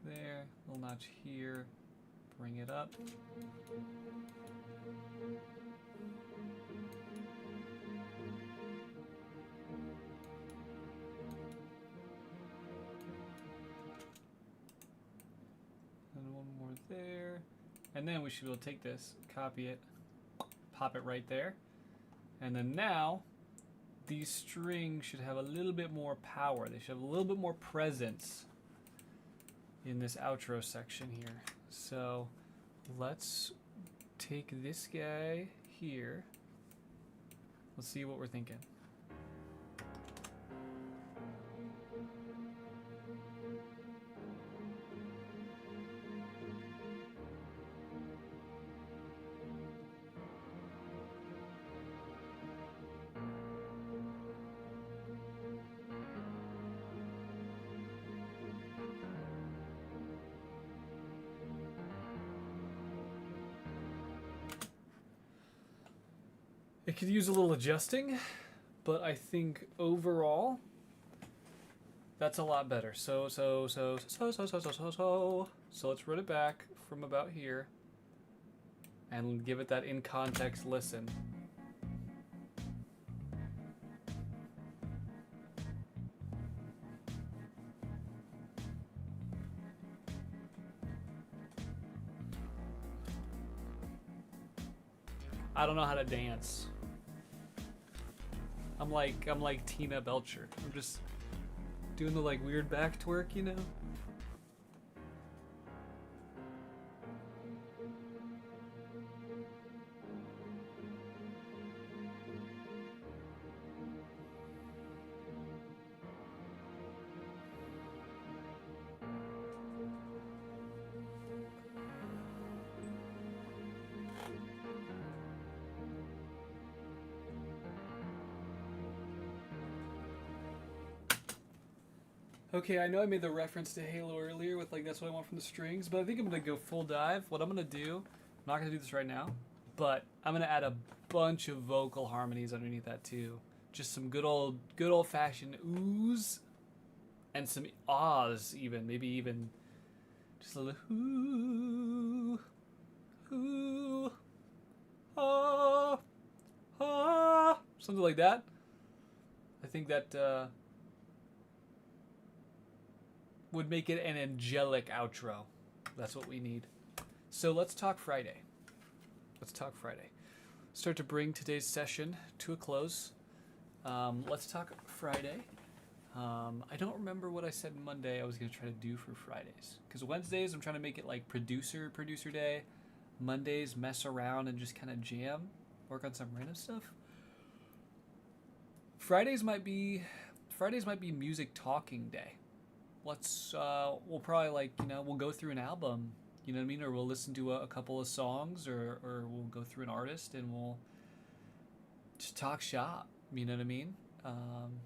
there, little notch here, bring it up. There, and then we should be able to take this, copy it, pop it right there, and then now these strings should have a little bit more power. They should have a little bit more presence in this outro section here. So let's take this guy here. Let's see what we're thinking. It could use a little adjusting, but I think overall that's a lot better. So let's run it back from about here and give it that in context listen. I don't know how to dance. I'm like Tina Belcher. I'm just doing the like weird back twerk, you know? Okay, I know I made the reference to Halo earlier with like that's what I want from the strings, but I think I'm gonna go full dive. What I'm gonna do, I'm not gonna do this right now, but I'm gonna add a bunch of vocal harmonies underneath that too. Just some good old fashioned oohs and some ahs even, maybe even just a little ooh, ooh, ah, ah, something like that. I think that would make it an angelic outro. That's what we need. So let's talk Friday. Start to bring today's session to a close. Let's talk Friday. I don't remember what I said Monday I was going to try to do for Fridays. Because Wednesdays I'm trying to make it like producer day. Mondays mess around and just kind of jam. Work on some random stuff. Fridays might be music talking day. We'll probably like, we'll go through an album, you know what I mean? Or we'll listen to a couple of songs or we'll go through an artist and we'll just talk shop, you know what I mean? I'm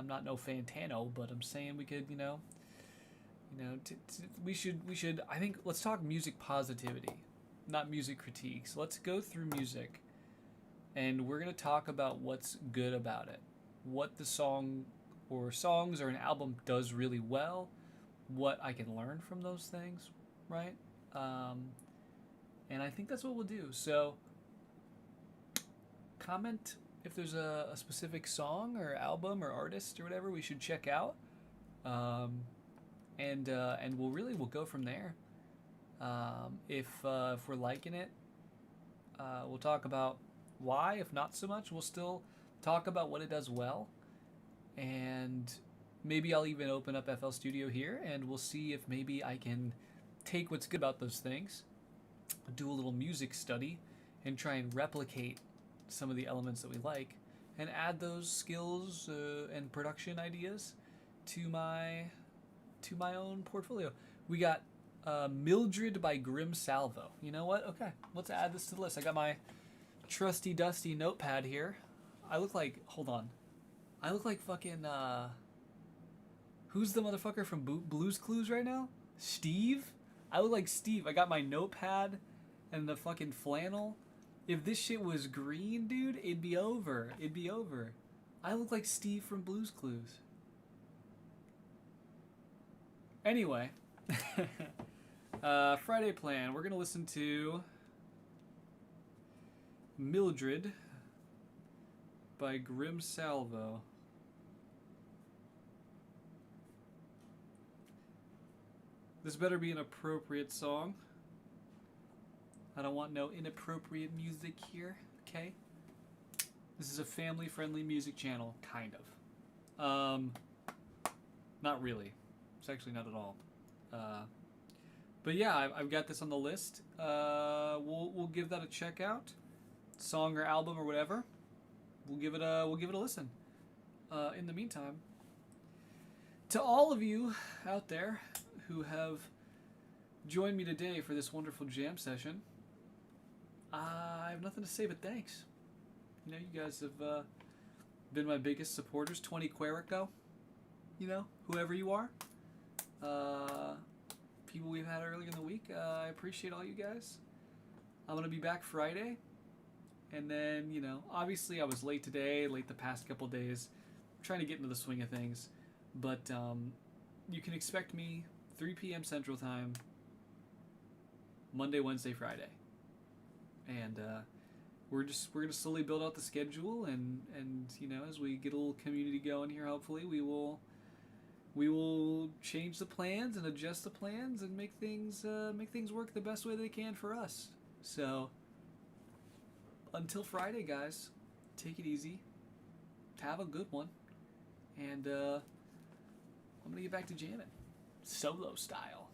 not no Fantano, but I'm saying we could, we should, I think let's talk music positivity. not music critiques. Let's go through music, and we're gonna talk about what's good about it, what the song or songs or an album does really well, what I can learn from those things, right? And I think that's what we'll do. So, comment if there's a specific song or album or artist or whatever we should check out, and we'll go from there. If we're liking it, we'll talk about why. If not so much, we'll still talk about what it does well, and maybe I'll even open up FL Studio here, and we'll see if maybe I can take what's good about those things, do a little music study, and try and replicate some of the elements that we like, and add those skills and production ideas to my own portfolio. We got Mildred by Grim Salvo. You know what? Okay, let's add this to the list. I got my trusty dusty notepad here. I look like fucking who's the motherfucker from Blue's Clues right now? Steve? I look like Steve. I got my notepad and the fucking flannel. If this shit was green, dude, it'd be over. It'd be over. I look like Steve from Blue's Clues. Anyway, Friday plan. We're gonna listen to Mildred by Grim Salvo. This better be an appropriate song. I don't want no inappropriate music here, okay? This is a family-friendly music channel, kind of. Not really. It's actually not at all. But yeah, I've got this on the list. We'll give that a check out, song or album or whatever. We'll give it a listen. In the meantime, to all of you out there who have joined me today for this wonderful jam session, I have nothing to say but thanks. You know, you guys have been my biggest supporters. 20 Querico, you know, whoever you are. People we've had earlier in the week, I appreciate all you guys. I'm going to be back Friday. And then, you know, obviously I was late today, late the past couple days. I'm trying to get into the swing of things. But you can expect me 3 p.m. Central Time, Monday, Wednesday, Friday. And we're gonna slowly build out the schedule, and you know, as we get a little community going here, hopefully we will change the plans and adjust the plans and make things work the best way they can for us. So until Friday, guys, take it easy, have a good one, and I'm gonna get back to jamming solo style.